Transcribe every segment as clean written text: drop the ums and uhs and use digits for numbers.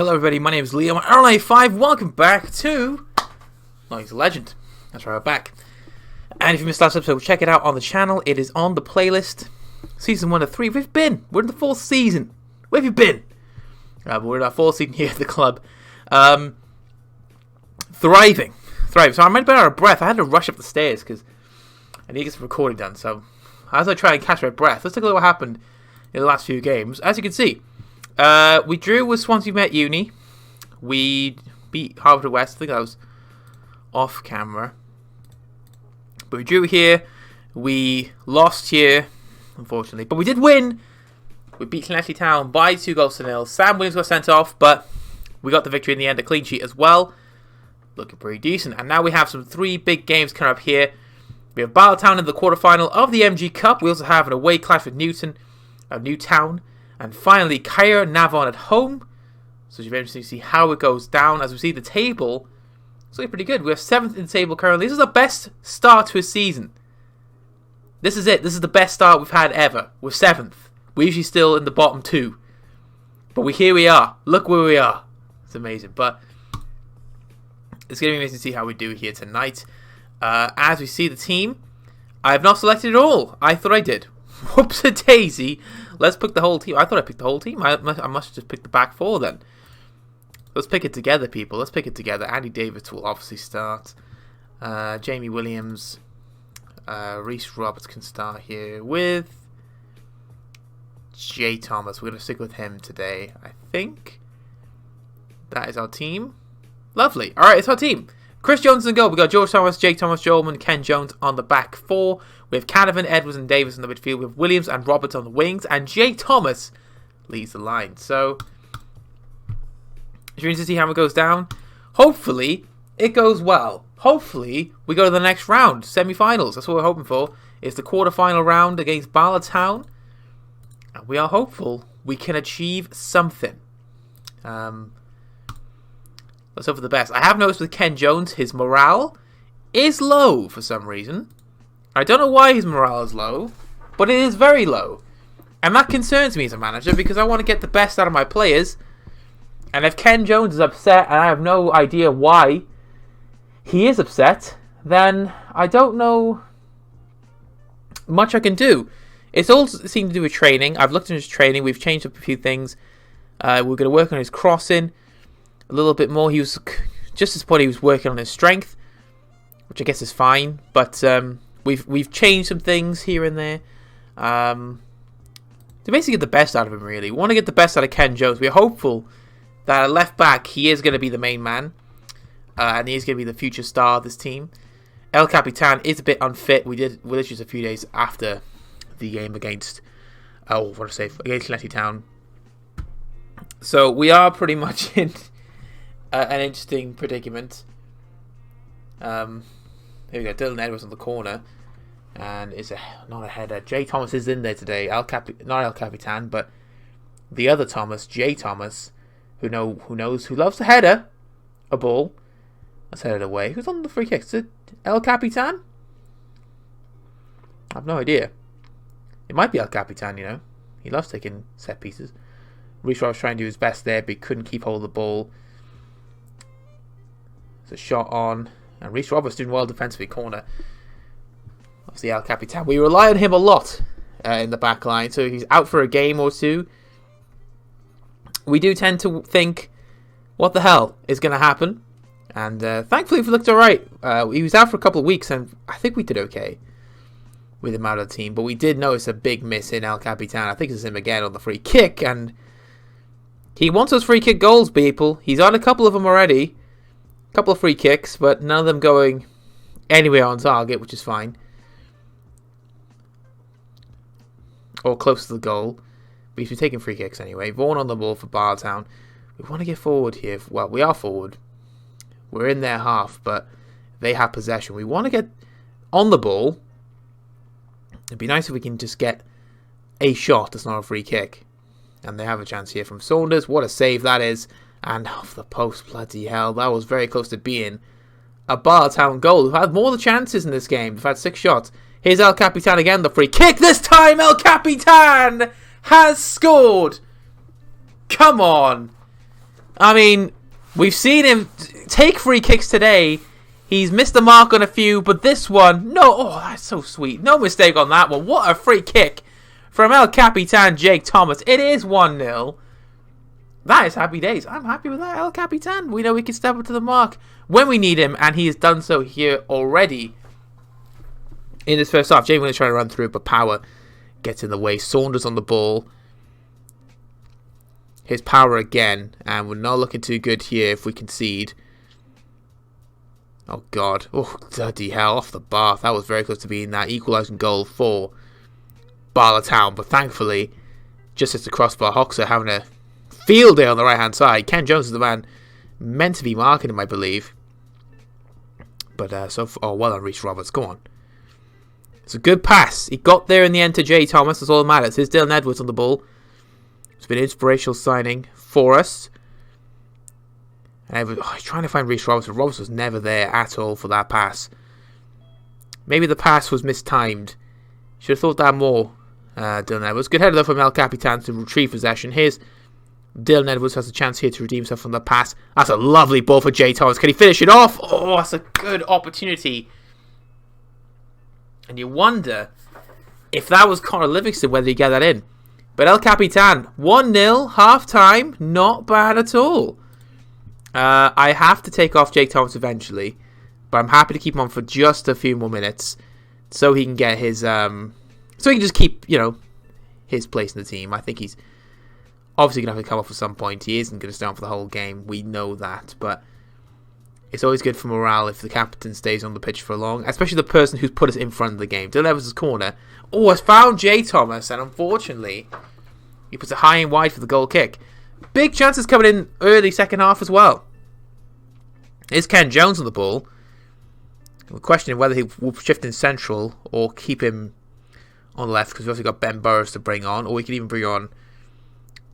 Hello everybody, my name is Liam, RLA5, welcome back to He's a Legend. That's right, we're back. And if you missed last episode, check it out on the channel, it is on the playlist. Season 1 to 3, we're in the 4th season. Where have you been? We're in our 4th season here at the club. Thriving. So I might have been out of breath, I had to rush up the stairs because I need to get some recording done. So as I try and catch my breath, let's take a look at what happened in the last few games. As you can see, we drew with Swansea Met Uni. We beat Harvard West. I think that was off camera. But we drew here. We lost here, unfortunately. But we did win. We beat Llanelli Town by 2-0. Sam Williams got sent off, but we got the victory in the end. A clean sheet as well. Looking pretty decent. And now we have some 3 big games coming up here. We have Barletown in the quarterfinal of the MG Cup. We also have an away clash with Newtown. And finally, Caer Navon at home. So it's very interesting to see how it goes down. As we see the table, it's looking pretty good. We're 7th in the table currently. This is the best start to a season. This is it. This is the best start we've had ever. We're 7th. We're usually still in the bottom 2. But here we are. Look where we are. It's amazing. But it's going to be amazing to see how we do here tonight. As we see the team, I have not selected it all. I thought I did. Whoops-a-daisy. Let's pick the whole team. I thought I picked the whole team. I must have just picked the back 4 then. Let's pick it together, people. Let's pick it together. Andy Davis will obviously start. Jamie Williams. Reece Roberts can start here with Jay Thomas. We're going to stick with him today, I think. That is our team. Lovely. Alright, it's our team. Chris Jones in goal. We've got George Thomas, Jake Thomas, Jolman, Ken Jones on the back 4. We have Canavan, Edwards and Davis in the midfield. We have Williams and Roberts on the wings. And Jake Thomas leads the line. So, it's interesting to see how it goes down. Hopefully, it goes well. Hopefully, we go to the next round. Semi-finals. That's what we're hoping for. It's the quarter-final round against Barletown. And we are hopeful we can achieve something. Let's hope for the best. I have noticed with Ken Jones, his morale is low for some reason. I don't know why his morale is low, but it is very low. And that concerns me as a manager because I want to get the best out of my players. And if Ken Jones is upset and I have no idea why he is upset, then I don't know much I can do. It's all seemed to do with training. I've looked at his training. We've changed up a few things. We're going to work on his crossing a little bit more. He was just as point he was working on his strength, which I guess is fine. But we've changed some things here and there to basically get the best out of him. Really, we want to get the best out of Ken Jones. We're hopeful that at left back he is going to be the main man, and he is going to be the future star of this team. El Capitan is a bit unfit. We did just a few days after the game against against Llanelli Town. So we are pretty much in an interesting predicament. Here we go. Dylan Edwards on the corner, and it's not a header. Jay Thomas is in there today. Not El Capitan, but the other Thomas, Jay Thomas, who loves to header a ball. Let's head it away. Who's on the free kick? Is it El Capitan? I have no idea. It might be El Capitan. He loves taking set pieces. Reece was trying to do his best there, but he couldn't keep hold of the ball. It's a shot on. And Reece Roberts doing well defensively, corner. Obviously, El Capitan. We rely on him a lot in the back line. So if he's out for a game or two, we do tend to think, what the hell is going to happen? And thankfully, we looked alright. He was out for a couple of weeks, and I think we did okay with him out of the team. But we did notice a big miss in El Capitan. I think it's him again on the free kick. And he wants those free kick goals, people. He's on a couple of them already. Couple of free kicks, but none of them going anywhere on target, which is fine. Or close to the goal. But he's been taking free kicks anyway. Vaughan on the ball for Barletown. We want to get forward here. Well, we are forward. We're in their half, but they have possession. We want to get on the ball. It'd be nice if we can just get a shot that's not a free kick. And they have a chance here from Saunders. What a save that is. And off the post, bloody hell. That was very close to being a Barletown goal. We've had more the chances in this game. We've had 6 shots. Here's El Capitan again. The free kick. This time El Capitan has scored. Come on. I mean, we've seen him take free kicks today. He's missed the mark on a few, but this one, no. Oh, that's so sweet. No mistake on that one. What a free kick from El Capitan Jake Thomas. It is 1-0. That is happy days. I'm happy with that, El Capitan. We know we can step up to the mark when we need him, and he has done so here already. In this first half, Jamie Williams trying to run through, but Power gets in the way. Saunders on the ball. Here's Power again, and we're not looking too good here if we concede. Oh, God. Oh, bloody hell. Off the bar. That was very close to being that equalising goal for Bala Town. But thankfully, just as the crossbar, Hoxha having a field day on the right-hand side. Ken Jones is the man meant to be marking him, I believe. But, oh, well done, Reece Roberts. Go on. It's a good pass. He got there in the end to Jay Thomas. That's all that matters. Here's Dylan Edwards on the ball. It's been an inspirational signing for us. And he's trying to find Reece Roberts, but Roberts was never there at all for that pass. Maybe the pass was mistimed. Should have thought that more, Dylan Edwards. Good header though from El Capitan to retrieve possession. Here's Dylan Edwards, has a chance here to redeem himself from the pass. That's a lovely ball for Jay Thomas. Can he finish it off? Oh, that's a good opportunity. And you wonder if that was Connor Livingston, whether he get that in. But El Capitan, 1-0, half-time, not bad at all. I have to take off Jake Thomas eventually, but I'm happy to keep him on for just a few more minutes so he can get his so he can just keep, his place in the team. I think he's obviously going to have to come off at some point. He isn't going to stay on for the whole game. We know that, but it's always good for morale if the captain stays on the pitch for long, especially the person who's put us in front of the game. Dylan Evans' corner. Oh, has found Jay Thomas, and unfortunately, he puts it high and wide for the goal kick. Big chances coming in early second half as well. Here's Ken Jones on the ball. We're questioning whether he will shift in central or keep him on the left, because we've also got Ben Burrows to bring on, or we could even bring on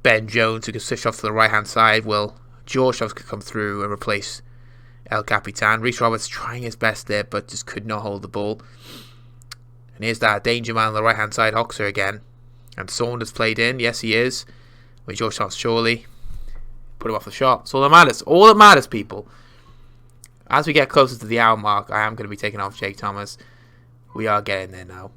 Ben Jones, who can switch off to the right hand side. Well, George could come through and replace El Capitan. Reece Roberts trying his best there, but just could not hold the ball. And here's that danger man on the right hand side, Hoxha again. And Saunders played in. Yes, he is. With George Thomas surely put him off the shot. That's all that matters. All that matters, people. As we get closer to the hour mark, I am going to be taking off Jake Thomas. We are getting there now.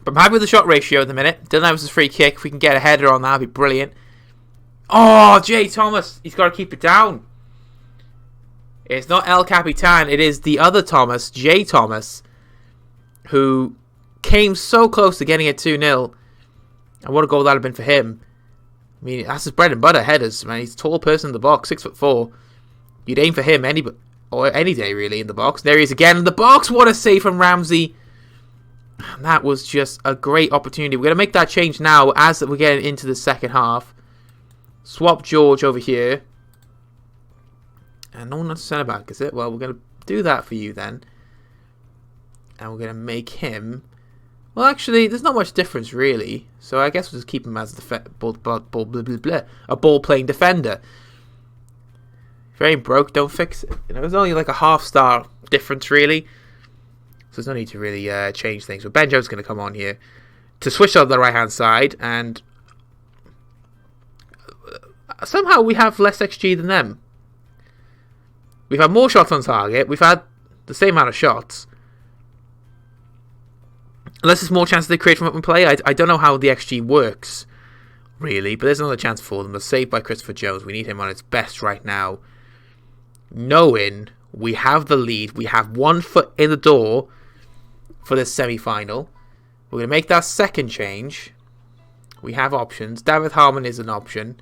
But I'm happy with the shot ratio at the minute. Dylan Evans' free kick. If we can get a header on that, that'd be brilliant. Oh, Jay Thomas. He's got to keep it down. It's not El Capitan. It is the other Thomas, Jay Thomas, who came so close to getting it 2-0. And what a goal that would have been for him. I mean, that's his bread and butter, headers. Man, he's a tall person in the box, 6'4". You'd aim for him any day, really, in the box. There he is again in the box. What a save from Ramsey. And that was just a great opportunity. We're going to make that change now as we're getting into the second half. Swap George over here. And no one wants centre back, is it? Well, we're going to do that for you then. And we're going to make him... Well, actually, there's not much difference, really. So I guess we'll just keep him as a ball-playing defender. If you ain't broke, don't fix it. There's only like a half-star difference, really. So there's no need to really change things. But Ben Jones is going to come on here to switch on the right-hand side. And somehow we have less XG than them. We've had more shots on target. We've had the same amount of shots. Unless there's more chances they create from open play. I don't know how the XG works, really. But there's another chance for them. A save by Christopher Jones. We need him on his best right now. Knowing we have the lead. We have 1 foot in the door for this semi-final. We're going to make that second change. We have options. David Harmon is an option.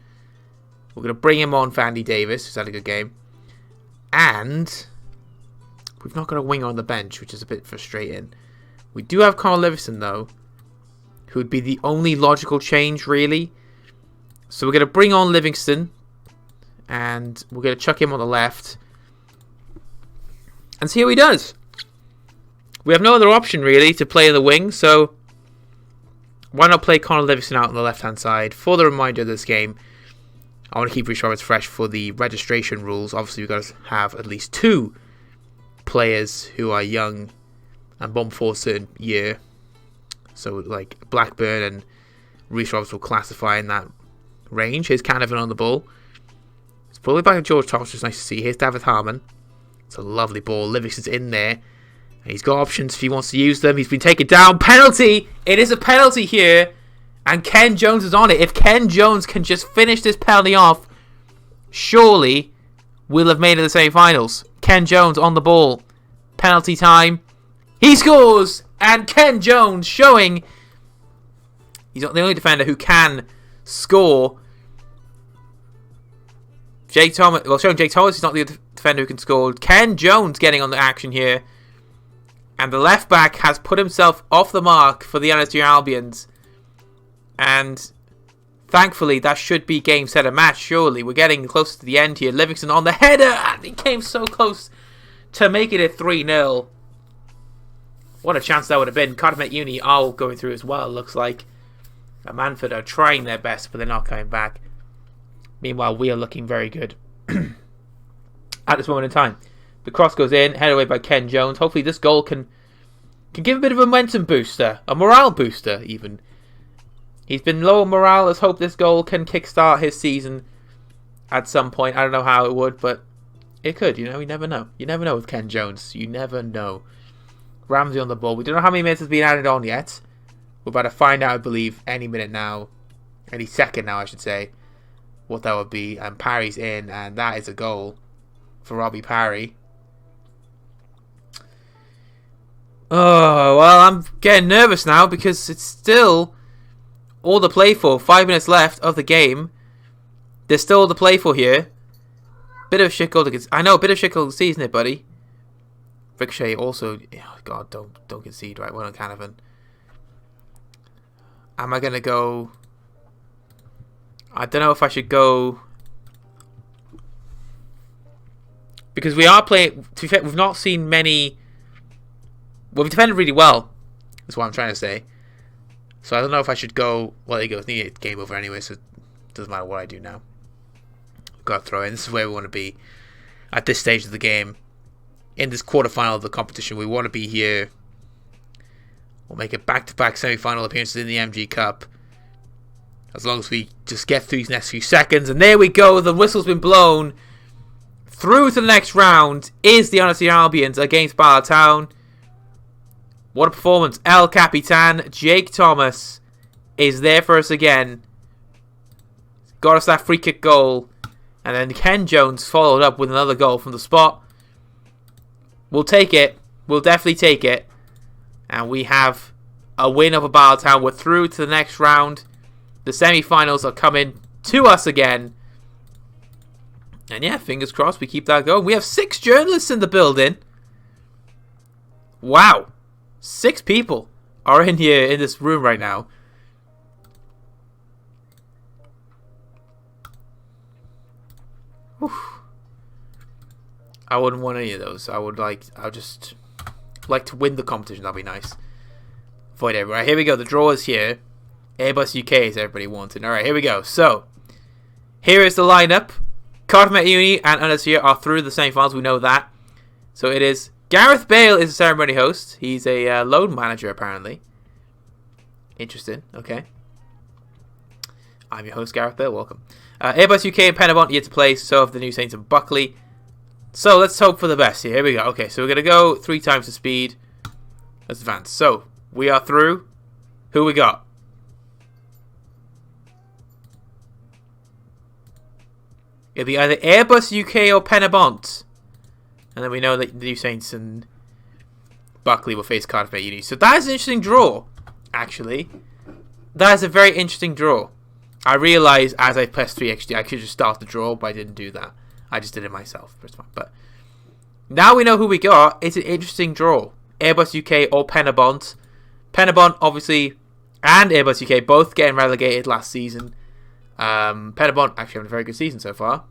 We're going to bring him on for Andy Davis, who's had a good game. And we've not got a winger on the bench, which is a bit frustrating. We do have Carl Livingston, though, who would be the only logical change, really. So we're going to bring on Livingston, and we're going to chuck him on the left, and see how he does. We have no other option, really, to play in the wing, so why not play Conor Livingston out on the left-hand side for the remainder of this game. I want to keep Reece Roberts fresh for the registration rules. Obviously, we've got to have at least 2 players who are young and born for a certain year. So, like, Blackburn and Reece Roberts will classify in that range. Here's Canavan on the ball. Fully back to George Thomas, which is nice to see. Here's David Harmon. It's a lovely ball. Livingston's in there. And he's got options if he wants to use them. He's been taken down. Penalty! It is a penalty here. And Ken Jones is on it. If Ken Jones can just finish this penalty off, surely we'll have made it to the semi-finals. Ken Jones on the ball. Penalty time. He scores! And Ken Jones showing he's not the only defender who can score. Jake Thomas, well, showing Jake Thomas is not the defender who can score. Ken Jones getting on the action here. And the left back has put himself off the mark for the Annecy Albions. And thankfully, that should be game, set, and match, surely. We're getting close to the end here. Livingston on the header. And he came so close to making it 3-0. What a chance that would have been. Cardiff Met Uni are going through as well, looks like. And Manford are trying their best, but they're not coming back. Meanwhile, we are looking very good at this moment in time. The cross goes in, headed away by Ken Jones. Hopefully this goal can give a bit of a momentum booster. A morale booster, even. He's been low on morale. Let's hope this goal can kickstart his season at some point. I don't know how it would, but it could. You never know. You never know with Ken Jones. You never know. Ramsey on the ball. We don't know how many minutes has been added on yet. We're about to find out, I believe, any minute now. Any second now, I should say. What that would be. And Parry's in, and that is a goal for Robbie Parry. Oh, well, I'm getting nervous now because it's still all to play for. 5 minutes left of the game. There's still all to play for here. Bit of a shit goal to I know, a bit of shit goal to see, isn't it, buddy? Ricochet also... Oh, God, don't concede, right? Well done, Canavan. Am I going to go... I don't know if I should go... Because we are playing... To be fair, we've not seen many... Well, we've defended really well. That's what I'm trying to say. So I don't know if I should go... Well, there you go. It's game over anyway, so it doesn't matter what I do now. Got to throw in. This is where we want to be at this stage of the game. In this quarterfinal of the competition, we want to be here. We'll make it back-to-back semi-final appearances in the MG Cup. As long as we just get through these next few seconds. And there we go. The whistle's been blown. Through to the next round is the Annecy Albions against Bala Town. What a performance. El Capitan, Jake Thomas, is there for us again. Got us that free kick goal. And then Ken Jones followed up with another goal from the spot. We'll take it. We'll definitely take it. And we have a win over Bala Town. We're through to the next round. The semi-finals are coming to us again. And yeah, fingers crossed we keep that going. We have 6 journalists in the building. Wow. 6 people are in here in this room right now. Whew. I wouldn't want any of those. I'd just like to win the competition. That'd be nice. Avoid everyone. Right, here we go. The draw is here. Airbus UK is everybody wanting. Alright, here we go. So, here is the lineup. Cardiff Met Uni and Annecy are through the semi-finals. We know that. So it is Gareth Bale is the ceremony host. He's a loan manager, apparently. Interesting. Okay. I'm your host, Gareth Bale. Welcome. Airbus UK and Penabont yet to play. So have the New Saints and Buckley. So let's hope for the best here. Here we go. Okay, so we're going to go 3 times the speed. Let's advance. So, we are through. Who we got? It'll be either Airbus UK or Penabont. And then we know that the New Saints and Buckley will face Cardiff Met Uni. So that is an interesting draw, actually. That is a very interesting draw. I realised as I pressed 3XD I could just start the draw, but I didn't do that. I just did it myself. But now we know who we got. It's an interesting draw. Airbus UK or Penabont. Penabont, obviously, and Airbus UK both getting relegated last season. Penabont actually having a very good season so far.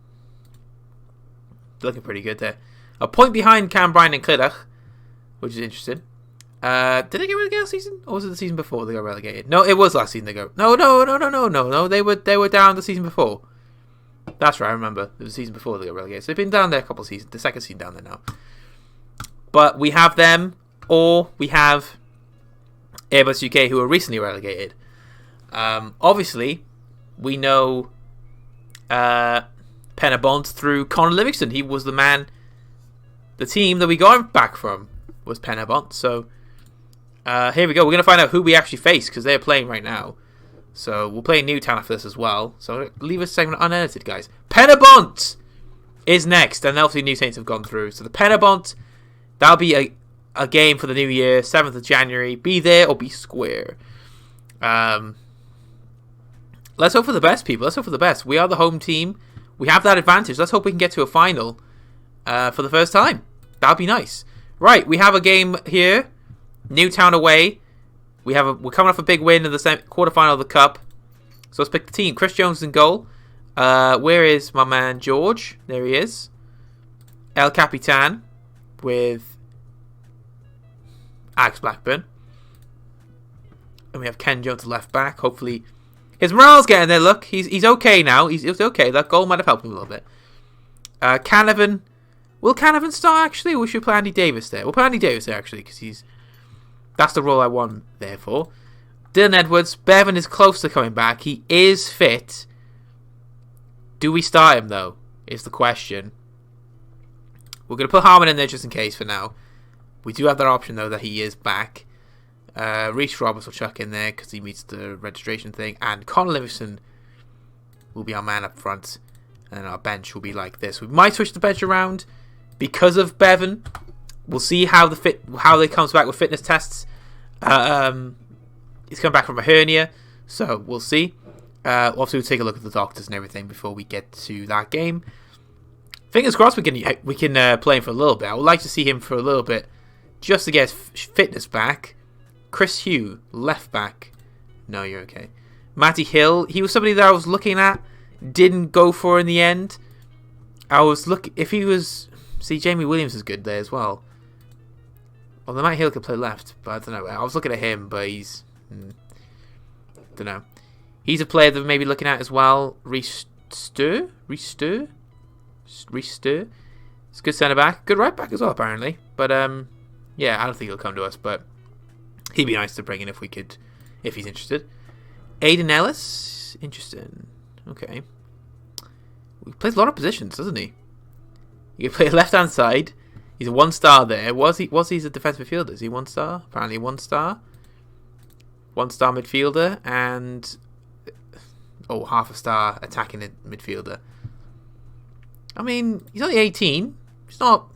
Looking pretty good there. A point behind Cambrine and Clydach, which is interesting. Did they get relegated last season? Or was it the season before they got relegated? No, it was last season they got... No. They were down the season before. That's right, I remember. It was the season before they got relegated. So they've been down there a couple of seasons. The second season down there now. But we have them, or we have Airbus UK, who were recently Penabont through Connor Livingston. He was the man. The team that we got him back from was Penabont. So here we go. We're going to find out who we actually face because they're playing right now. So we'll play Newtown after this as well. So leave this segment unedited, guys. Penabont is next. And obviously New Saints have gone through. So the Penabont, that'll be a game for the new year, 7th of January. Be there or be square. Let's hope for the best, people. Let's hope for the best. We are the home team. We have that advantage. Let's hope we can get to a final for the first time. That'd be nice. Right, we have a game here. Newtown away. We're coming off a big win in the quarterfinal of the Cup. So let's pick the team. Chris Jones in goal. Where is my man George? There he is. El Capitan with Alex Blackburn. And we have Ken Jones left back. Hopefully his morale's getting there. Look, he's okay now. He's okay. That goal might have helped him a little bit. Canavan. Will Canavan start actually? Or we should play Andy Davis there. We'll play Andy Davis there actually because that's the role I want there for. Dylan Edwards. Bevan is close to coming back. He is fit. Do we start him though? Is the question. We're going to put Harmon in there just in case for now. We do have that option though that he is back. Reece Roberts will chuck in there because he meets the registration thing. And Connor Livingston will be our man up front. And our bench will be like this. We might switch the bench around because of Bevan. We'll see how they comes back with fitness tests. He's come back from a hernia, so we'll see. Obviously, we'll take a look at the doctors and everything before we get to that game. Fingers crossed we can play him for a little bit. I would like to see him for a little bit just to get his fitness back. Chris Hugh, left back. No, you're okay. Matty Hill, he was somebody that I was looking at. Didn't go for in the end. I was looking if he was. See, Jamie Williams is good there as well. Although Matt Hill could play left, but I don't know. I was looking at him, but he's don't know. He's a player that we may be looking at as well. Reece Stur. It's a good centre back, good right back as well apparently. But yeah, I don't think he'll come to us, but he'd be nice to bring in if he's interested. Aiden Ellis, interesting. Okay. He plays a lot of positions, doesn't he? He can play left hand side. He's a 1-star there. Was he a defensive midfielder? Is he 1-star? Apparently 1-star. 1-star midfielder and half a star attacking midfielder. I mean, he's only 18. He's not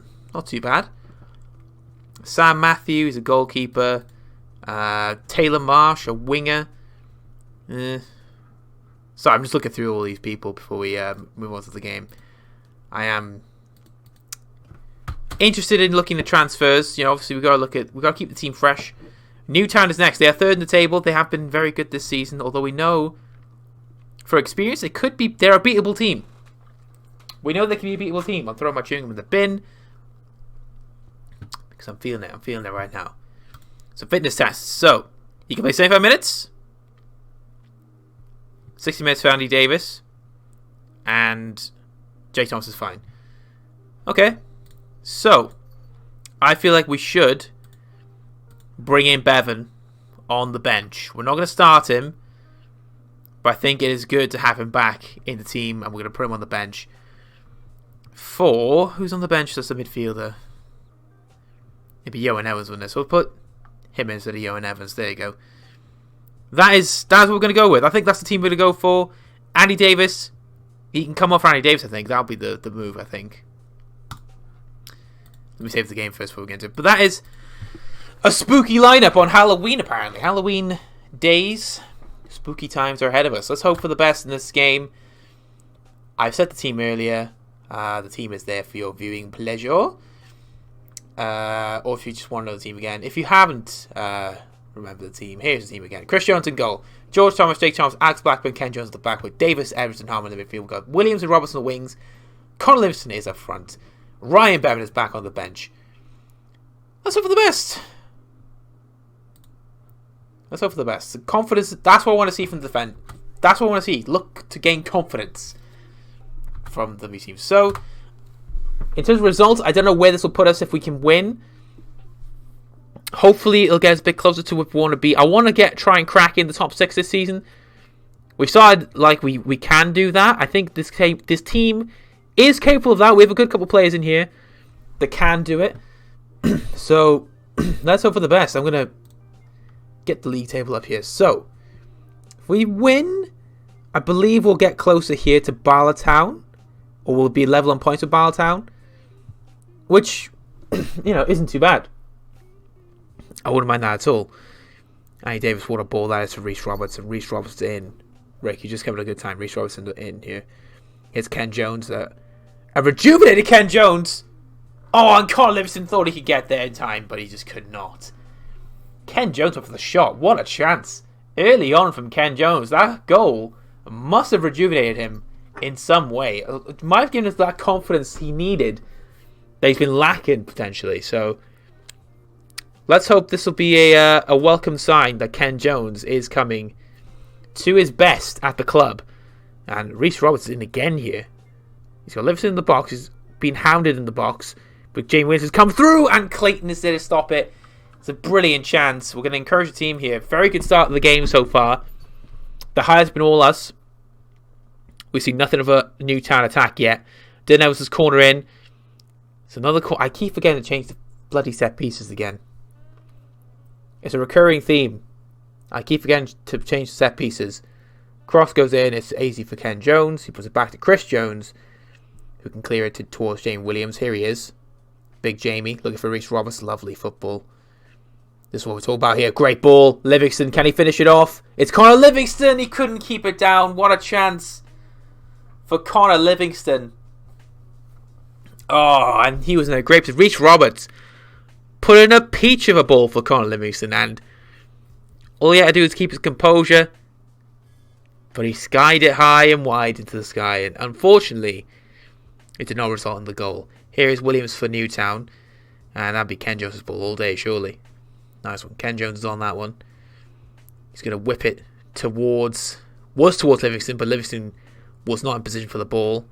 too bad. Sam Matthews, a goalkeeper. Taylor Marsh, a winger. Sorry, I'm just looking through all these people before we move on to the game. I am interested in looking at transfers. You know, obviously we got to keep the team fresh. Newtown is next. They are third in the table. They have been very good this season. Although we know, for experience, they're a beatable team. We know they can be a beatable team. I'm throwing my chewing gum in the bin because I'm feeling it. I'm feeling it right now. So fitness tests. So you can play 75 minutes. 60 minutes for Andy Davis. And Jake Thomas is fine. Okay. So, I feel like we should bring in Bevan on the bench. We're not going to start him. But I think it is good to have him back in the team. And we're going to put him on the bench. Who's on the bench that's a midfielder? It'd be Yohan Evans, wouldn't it? So we'll put him instead of Yohan Evans. There you go. That's what we're going to go with. I think that's the team we're going to go for. Andy Davis. He can come off for Andy Davis, I think. That'll be the move, I think. Let me save the game first before we get into it. But that is a spooky lineup on Halloween, apparently. Halloween days. Spooky times are ahead of us. Let's hope for the best in this game. I've set the team earlier. The team is there for your viewing pleasure. Or if you just want to know the team again. If you haven't remember the team, here's the team again. Chris Jones in goal. George Thomas, Jake Thomas, Alex Blackburn, Ken Jones at the back with Davis, Everton, and Harmon in the midfield. We've got Williams and Robertson on the wings. Connor Livingston is up front. Ryan Bevan is back on the bench. Let's hope for the best. Let's hope for the best. Confidence, that's what I want to see from the defense. That's what I want to see. Look to gain confidence from the new team. So, in terms of results, I don't know where this will put us if we can win. Hopefully, it'll get us a bit closer to what we want to be. I want to try and crack in the top 6 this season. We've started like we can do that. I think this team is capable of that. We have a good couple of players in here that can do it. So let's hope for the best. I'm going to get the league table up here. So if we win, I believe we'll get closer here to Bala Town, or we'll be level on points with Bala Town, which, isn't too bad. I wouldn't mind that at all. Andy Davis, what a ball that is for Reece Robertson. Reece Robertson in. Rick, you just having a good time. Reece Robertson in here. Here's Ken Jones. A rejuvenated Ken Jones. Oh, and Connor Livingston thought he could get there in time, but he just could not. Ken Jones went for the shot. What a chance. Early on from Ken Jones. That goal must have rejuvenated him in some way. It might have given us that confidence he needed that he's been lacking potentially. So let's hope this will be a welcome sign that Ken Jones is coming to his best at the club. And Reece Robertson again here. He's got Livingston in the box. He's been hounded in the box. But Jamie Williams has come through, and Clayton is there to stop it. It's a brilliant chance. We're going to encourage the team here. Very good start of the game so far. The high's been all us. We've seen nothing of a Newtown attack yet. Dylan Evans' corner in. It's another corner. I keep forgetting to change the bloody set pieces again. It's a recurring theme. I keep forgetting to change the set pieces. Cross goes in. It's easy for Ken Jones. He puts it back to Chris Jones, who can clear it towards Jamie Williams. Here he is. Big Jamie looking for Reece Roberts. Lovely football. This is what we're talking about here. Great ball. Livingston. Can he finish it off? It's Connor Livingston. He couldn't keep it down. What a chance for Connor Livingston. Oh, and he was in a great position. Reece Roberts put in a peach of a ball for Connor Livingston, and all he had to do was keep his composure. But he skied it high and wide into the sky, and unfortunately, it did not result in the goal. Here is Williams for Newtown, and that'd be Ken Jones' ball all day, surely. Nice one. Ken Jones is on that one. He's going to whip it towards Livingston, but Livingston was not in position for the ball.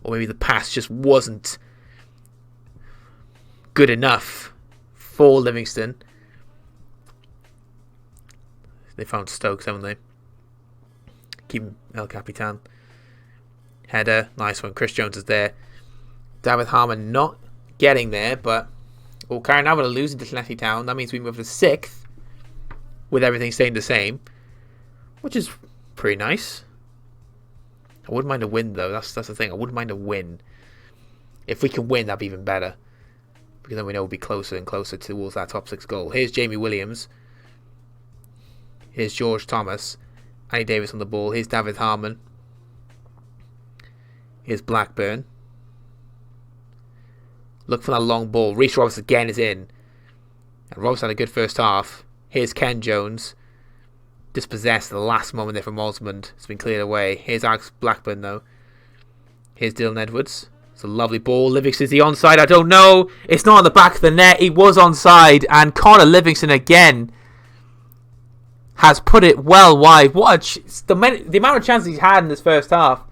Or maybe the pass just wasn't good enough for Livingston. They found Stokes, haven't they? Keep him El Capitan. Header. Nice one. Chris Jones is there. David Harmon not getting there, but Carnarvon are losing to Llanelli Town. That means we move to 6th with everything staying the same, which is pretty nice. I wouldn't mind a win, though. That's the thing. I wouldn't mind a win. If we can win, that'd be even better, because then we know we'll be closer and closer towards that top 6 goal. Here's Jamie Williams. Here's George Thomas. Andy Davis on the ball. Here's David Harmon. Here's Blackburn. Look for that long ball. Reece Roberts again is in. And Roberts had a good first half. Here's Ken Jones. Dispossessed at the last moment there from Osmond. It's been cleared away. Here's Alex Blackburn, though. Here's Dylan Edwards. It's a lovely ball. Livingston, is he onside? I don't know. It's not on the back of the net. He was onside. And Connor Livingston again has put it well wide. What the amount of chances he's had in this first half.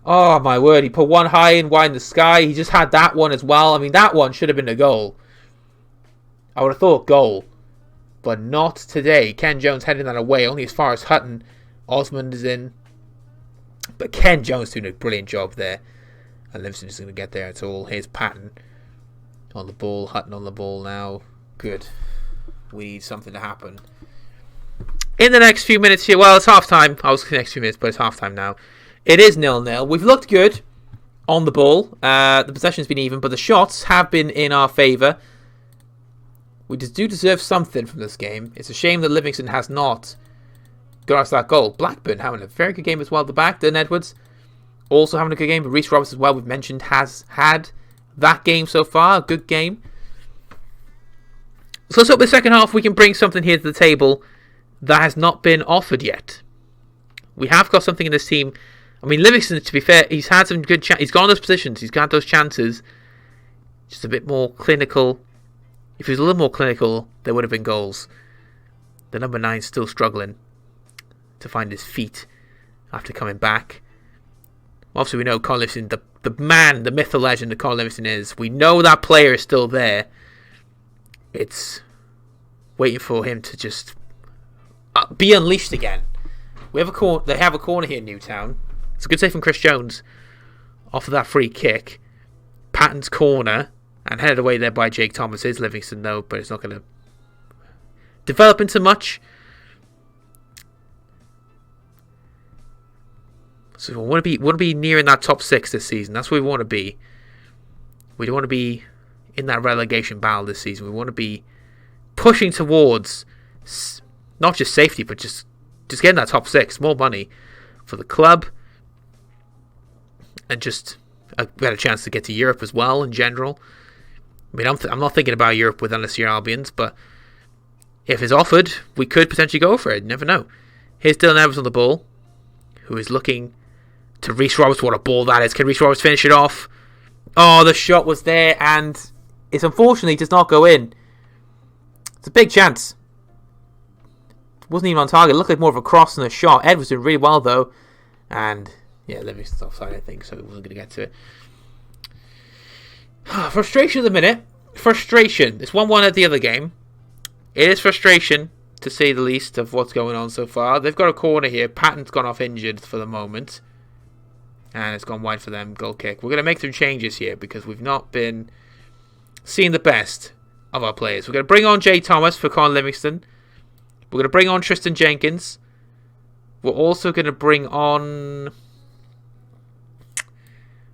Oh my word, he put one high and wide in the sky. He just had that one as well. I mean, that one should have been a goal. I would have thought goal. But not today. Ken Jones heading that away, only as far as Hutton. Osmond is in. But Ken Jones doing a brilliant job there. And Livingston isn't going to get there at all. Here's Patton on the ball. Hutton on the ball now. Good. We need something to happen. In the next few minutes here, well, it's half time. I was the next few minutes, but it's half time now. It is 0-0. We've looked good on the ball. The possession's been even, but the shots have been in our favour. We do deserve something from this game. It's a shame that Livingston has not got us that goal. Blackburn having a very good game as well at the back. Dylan Edwards also having a good game. But Reece Roberts as well, we've mentioned, has had that game so far. A good game. So let's hope the second half we can bring something here to the table that has not been offered yet. We have got something in this team. I mean, Livingston, to be fair, he's had some good chances. He's got those positions. He's got those chances. Just a bit more clinical. If he was a little more clinical, there would have been goals. The number 9's still struggling to find his feet after coming back. Obviously, we know Colin Livingston, the man, the myth, the legend that Colin Livingston is. We know that player is still there. It's waiting for him to just be unleashed again. They have a corner here in Newtown. It's a good save from Chris Jones. off of that free kick. Patton's corner, and headed away there by Jake Thomas. Is Livingston though, but it's not going to develop into much. So we want to be nearing that top 6 this season. That's where we want to be. We don't want to be in that relegation battle this season. We want to be pushing towards not just safety, but just getting that top 6. More money for the club, and just a better chance to get to Europe as well in general. I mean, I'm not thinking about Europe with LSU Albions, but if it's offered, we could potentially go for it. You never know. Here's Dylan Evans on the ball, who is looking to Reece Roberts. What a ball that is. Can Reece Roberts finish it off? Oh, the shot was there, and it unfortunately does not go in. It's a big chance. It wasn't even on target. It looked like more of a cross than a shot. Ed was doing really well, though. And, yeah, Livingston's offside, I think, so he wasn't going to get to it. Frustration at the minute. Frustration. It's 1-1 at the other game. It is frustration, to say the least, of what's going on so far. They've got a corner here. Patton's gone off injured for the moment. And it's gone wide for them. Goal kick. We're going to make some changes here because we've not been seeing the best of our players. We're going to bring on Jay Thomas for Con Livingston. We're going to bring on Tristan Jenkins. We're also going to bring on...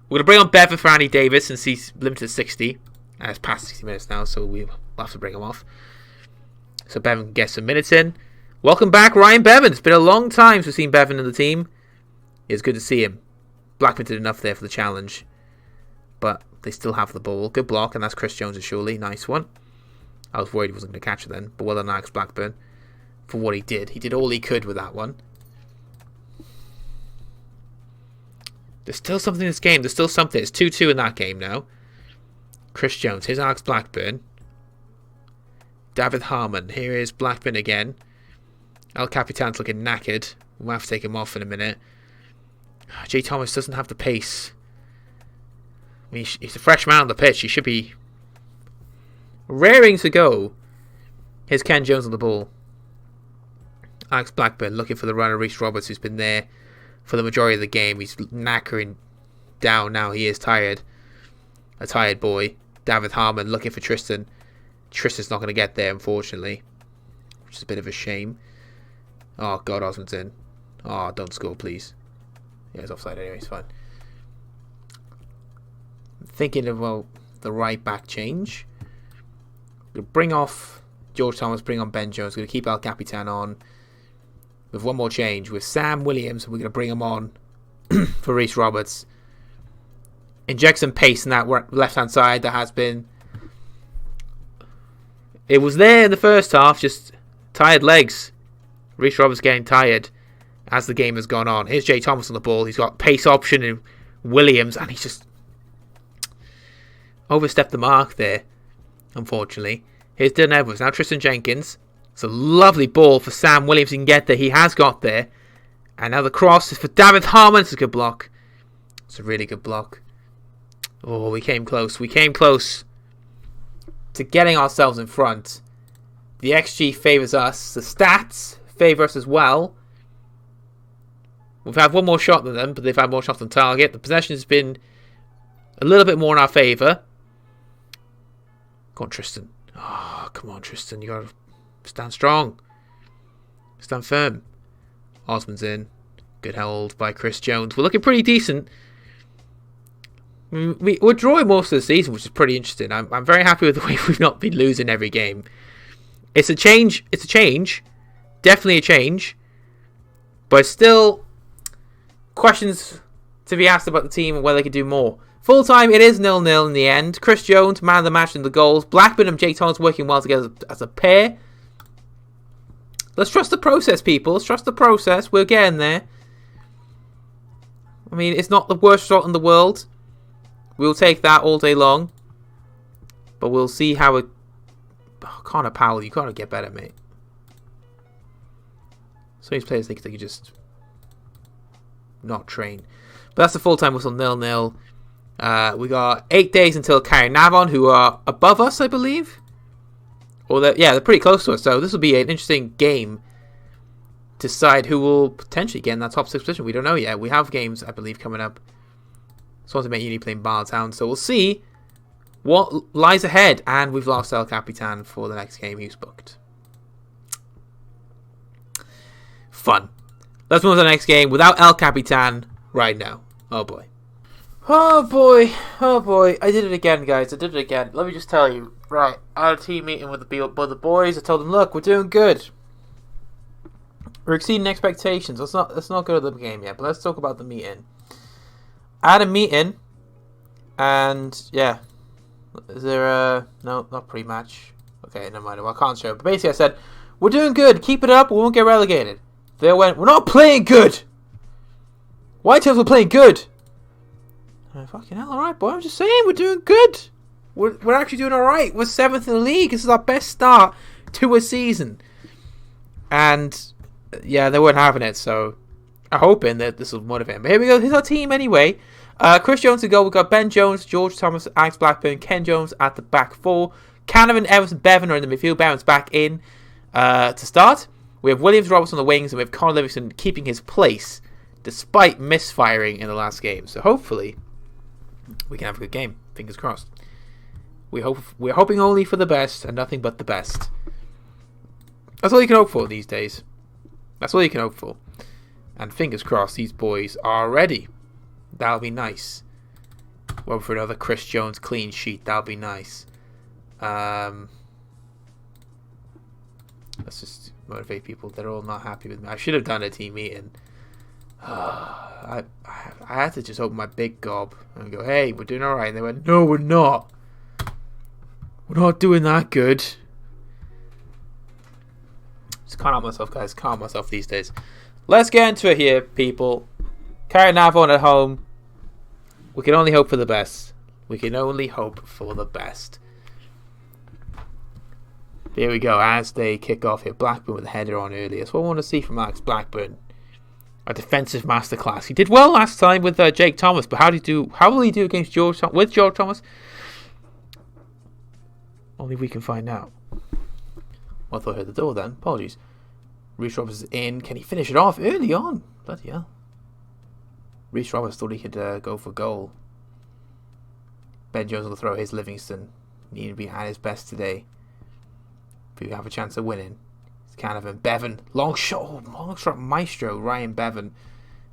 We're going to bring on Bevan for Andy Davis since he's limited to 60. And it's past 60 minutes now, so we'll have to bring him off. So Bevan can get some minutes in. Welcome back, Ryan Bevan. It's been a long time since we've seen Bevan in the team. It's good to see him. Blackburn did enough there for the challenge. But they still have the ball. Good block, and that's Chris Jones surely. Nice one. I was worried he wasn't going to catch it then. But well done, Alex Blackburn, for what he did. He did all he could with that one. There's still something in this game. There's still something. It's 2-2 in that game now. Chris Jones. Here's Alex Blackburn. David Harmon. Here is Blackburn again. El Capitan's looking knackered. We'll have to take him off in a minute. Jay Thomas doesn't have the pace. I mean, he's a fresh man on the pitch. He should be raring to go. Here's Ken Jones on the ball. Alex Blackburn looking for the runner, Reece Roberts, who's been there for the majority of the game. He's knackering down now. He is tired. A tired boy. David Harmon looking for Tristan. Tristan's not going to get there, unfortunately, which is a bit of a shame. Oh, God, Osmond's in. Oh, don't score, please. Yeah, it's offside anyway, it's fine. I'm thinking about the right back change. We'll bring off George Thomas, bring on Ben Jones. We're going to keep El Capitan on. With one more change. With Sam Williams, we're going to bring him on for Reece Roberts. Inject some pace in that left-hand side. That has been... It was there in the first half, just tired legs. Reece Roberts getting tired as the game has gone on. Here's Jay Thomas on the ball. He's got pace option in Williams, and he's just overstepped the mark there, unfortunately. Here's Dylan Edwards. Now Tristan Jenkins. It's a lovely ball for Sam Williams. He can get there. He has got there. And now the cross is for David Harmon. It's a good block. It's a really good block. Oh, we came close. We came close to getting ourselves in front. The XG favours us. The stats favour us as well. We've had one more shot than them, but they've had more shots on target. The possession has been a little bit more in our favour. Go on, Tristan. Oh, come on, Tristan. You got to stand strong. Stand firm. Osmond's in. Good hold by Chris Jones. We're looking pretty decent. We're drawing most of the season, which is pretty interesting. I'm very happy with the way we've not been losing every game. It's a change. It's a change. Definitely a change. But still, questions to be asked about the team and whether they could do more. Full time, it is 0-0 in the end. Chris Jones, man of the match in the goals. Blackburn and Jake Thomas working well together as a pair. Let's trust the process, people. Let's trust the process. We're getting there. I mean, it's not the worst result in the world. We'll take that all day long. But we'll see how it... Oh, Connor Powell, you gotta get better, mate. Some of these players think they could just not train. But that's the full-time whistle, 0-0. We got 8 days until Carrick-Navon, who are above us, I believe. Or they're pretty close to us. So this will be an interesting game to decide who will potentially get in that top 6 position. We don't know yet. We have games, I believe, coming up Swansea Met Uni playing Bartown. So we'll see what lies ahead. And we've lost El Capitan for the next game he's booked. Fun. Let's move on to the next game without El Capitan right now. Oh boy. Oh boy. Oh boy. I did it again, guys. I did it again. Let me just tell you. Right. I had a team meeting with the boys. I told them, look, we're doing good. We're exceeding expectations. Let's not go to the game yet, but let's talk about the meeting. I had a meeting, and yeah. Is there a... No, not pre-match. Okay, never mind. Well, I can't show it. But basically I said, we're doing good. Keep it up. We won't get relegated. They went, we're not playing good. Whitetails were playing good. Fucking hell, alright, boy. I'm just saying, we're doing good. We're actually doing alright. We're 7th in the league. This is our best start to a season. And, yeah, they weren't having it, so I'm hoping that this will motivate him. But here we go. Here's our team anyway. Chris Jones to go. We've got Ben Jones, George Thomas, Alex Blackburn, Ken Jones at the back four. Canavan, Evans, and Bevan are in the midfield. Bevan's back in to start. We have Williams Roberts on the wings, and we have Conor Livingston keeping his place despite misfiring in the last game. So hopefully we can have a good game. Fingers crossed. We're hoping only for the best and nothing but the best. That's all you can hope for these days. That's all you can hope for. And fingers crossed these boys are ready. That'll be nice. Well, for another Chris Jones clean sheet, that'll be nice. Let's just motivate people. They're all not happy with me. I should have done a team meeting. I had to just open my big gob and go, hey, we're doing alright. And they went, no, we're not. We're not doing that good. Just can't help myself, guys. Can't help myself these days. Let's get into it here, people. Carry Navon at home. We can only hope for the best. We can only hope for the best. Here we go, as they kick off here. Blackburn with a header on earlier. That's what I want to see from Alex Blackburn. A defensive masterclass. He did well last time with Jake Thomas, but how will he do against George Thomas? Only we can find out. Well, I thought I heard the door then. Apologies. Reece Roberts is in. Can he finish it off early on? Bloody hell. Reece Roberts thought he could go for goal. Ben Jones will throw his Livingston. Need to be at his best today. If you have a chance of winning. It's Canavan. Bevan. Long shot maestro. Ryan Bevan.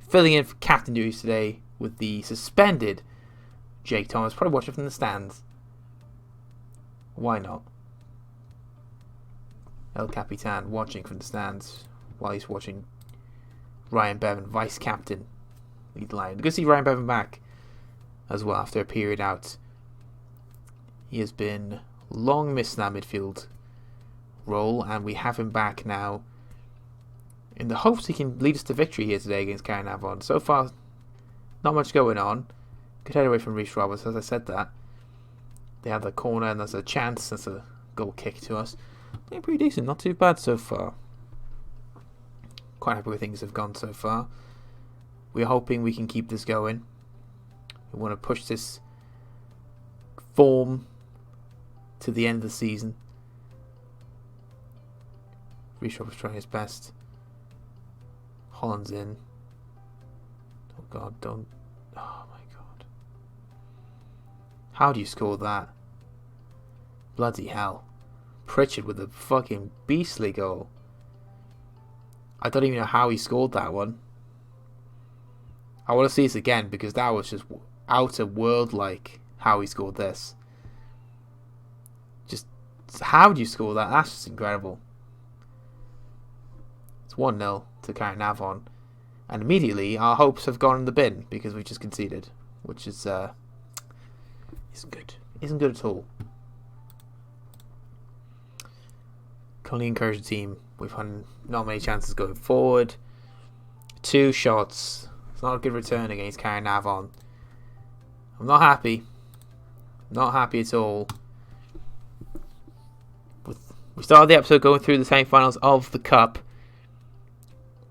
Filling in for captain duties today with the suspended Jake Thomas. Probably watching from the stands. Why not? El Capitan watching from the stands while he's watching Ryan Bevan, vice captain, lead the line. Good to see Ryan Bevan back as well after a period out. He has been long missed in that midfield role, and we have him back now in the hopes he can lead us to victory here today against Carnarvon. So far, not much going on. Good head away from Reece Roberts, as I said that. They have the corner, and there's a chance. That's a goal kick to us. Doing pretty decent, not too bad so far. Quite happy with things have gone so far. We're hoping we can keep this going. We want to push this form to the end of the season. Reece Roberts trying his best. Holland's in. Oh God, don't. Oh my God. How do you score that? Bloody hell. Pritchard with a fucking beastly goal. I don't even know how he scored that one. I want to see this again because that was just outer world like how he scored this. Just how do you score that? That's just incredible. It's 1-0 to Carnarvon, and immediately our hopes have gone in the bin because we just conceded, which is isn't good. Isn't good at all. Can only encourage the team. We've had not many chances going forward. 2 shots. It's not a good return against Carnarvon. I'm not happy. Not happy at all. We started the episode going through the semi-finals of the Cup.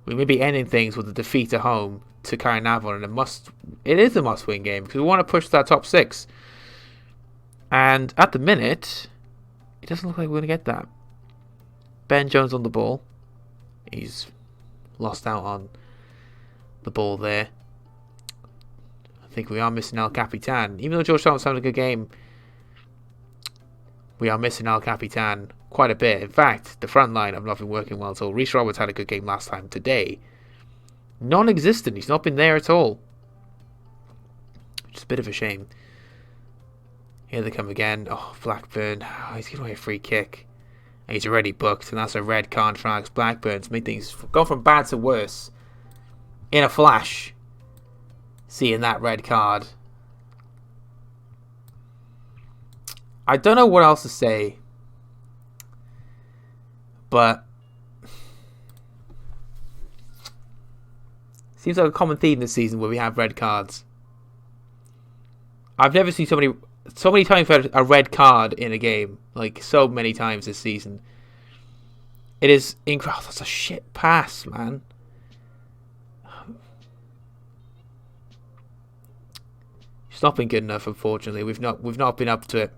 We may be ending things with a defeat at home to Carnarvon, and it is a must-win game because we want to push that top 6. And at the minute, it doesn't look like we're going to get that. Ben Jones on the ball. He's lost out on the ball there. think we are missing El Capitan. Even though George Thomas having a good game, we are missing El Capitan quite a bit. In fact, the front line have not been working well at all. Reece Roberts had a good game last time. Today, non-existent. He's not been there at all. Which is a bit of a shame. Here they come again. Oh, Blackburn. Oh, he's giving away a free kick. And he's already booked, and that's a red card for Alex Blackburn to make things go from bad to worse in a flash. Seeing that red card. I don't know what else to say. But seems like a common theme this season where we have red cards. I've never seen so many times for a red card in a game. Like, so many times this season. It is incredible. That's a shit pass, man. It's not been good enough, unfortunately. We've not been up to it.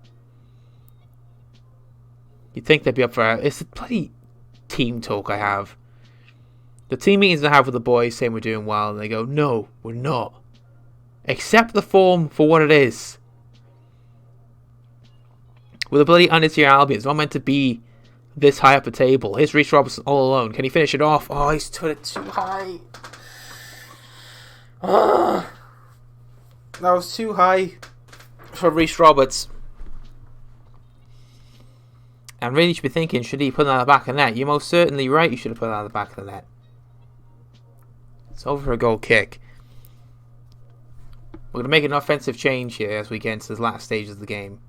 You'd think they'd be up for it. It's the bloody team talk I have. The team meetings I have with the boys saying we're doing well, and they go, no, we're not. Accept the form for what it is. With a bloody under-tier Albion, it's not meant to be this high up the table. Here's Reece Robertson all alone. Can he finish it off? Oh, he's put it too high. That was too high for Reece Roberts. And really, you should be thinking, should he put that on the back of the net? You're most certainly right, you should have put that on the back of the net. It's over for a goal kick. We're going to make an offensive change here as we get into the last stages of the game.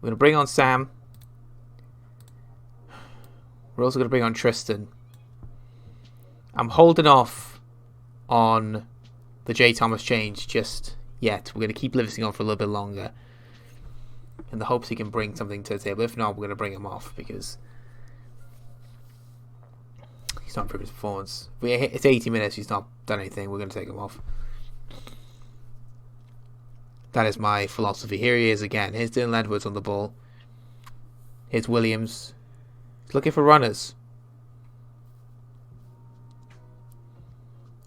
We're going to bring on Sam. We're also going to bring on Tristan. I'm holding off on the J. Thomas change just yet. We're going to keep Livingston on for a little bit longer in the hopes he can bring something to the table. If not, we're going to bring him off because he's not improved his performance. It's 80 minutes, he's not done anything. We're going to take him off. That is my philosophy. Here he is again. Here's Dylan Edwards on the ball. Here's Williams. He's looking for runners.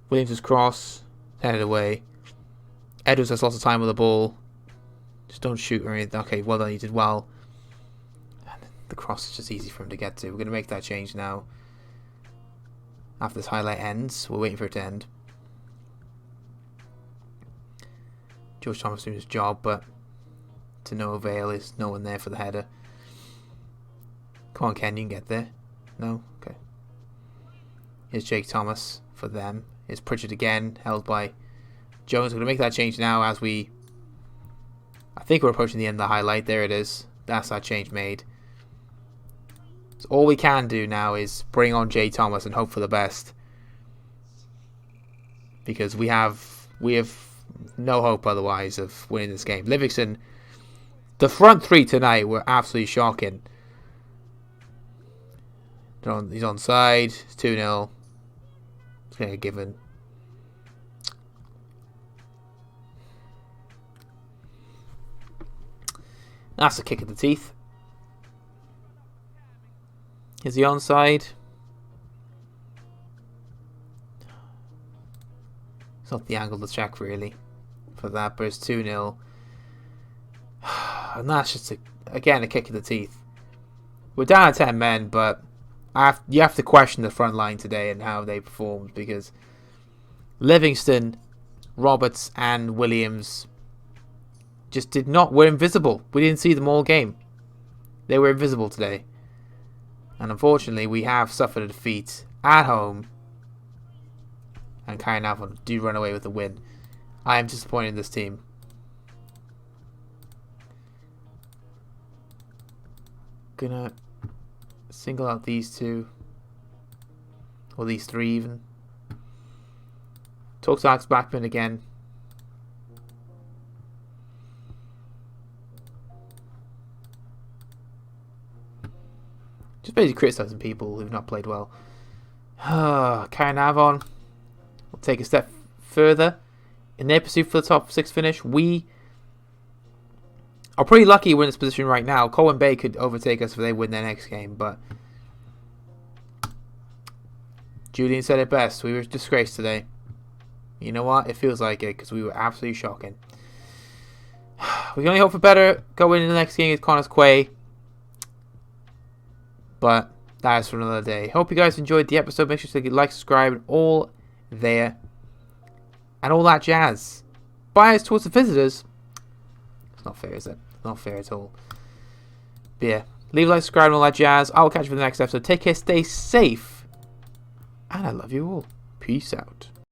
Williams' cross. Headed away. Edwards has lots of time with the ball. Just don't shoot or anything. Okay, well done. You did well. And the cross is just easy for him to get to. We're going to make that change now. After this highlight ends. We're waiting for it to end. George Thomas doing his job, but to no avail. Is no one there for the header. Come on, Ken, you can get there. No? Okay. Here's Jake Thomas for them. Here's Pritchard again, held by Jones. We're going to make that change now as we... I think we're approaching the end of the highlight. There it is. That's that change made. So all we can do now is bring on Jay Thomas and hope for the best. Because we have no hope otherwise of winning this game. Livingston, the front three tonight were absolutely shocking. He's onside. It's 2-0. It's going to get given. That's a kick in the teeth. Here's the onside. It's not the angle to check really for that, but it's 2-0. And that's just, again, a kick in the teeth. We're down at 10 men, but you have to question the front line today and how they performed, because Livingston, Roberts and Williams just were invisible. We didn't see them all game. They were invisible today. And unfortunately, we have suffered a defeat at home. And Caernarfon do run away with the win. I am disappointed in this team. Gonna single out these two. Or these three even. Talk to Alex Blackburn again. Just basically criticising people who've not played well. Caernarfon will take a step further in their pursuit for the top 6 finish. We are pretty lucky we're in this position right now. Colwyn Bay could overtake us if they win their next game, but Julian said it best. We were disgraced today. You know what? It feels like it because we were absolutely shocking. We can only hope for better going into the next game against Connah's Quay. But that is for another day. Hope you guys enjoyed the episode. Make sure to like, subscribe, and all there. And all that jazz. Bias towards the visitors. It's not fair, is it? Not fair at all. But yeah. Leave a like, subscribe, and all that jazz. I'll catch you for the next episode. Take care, stay safe. And I love you all. Peace out.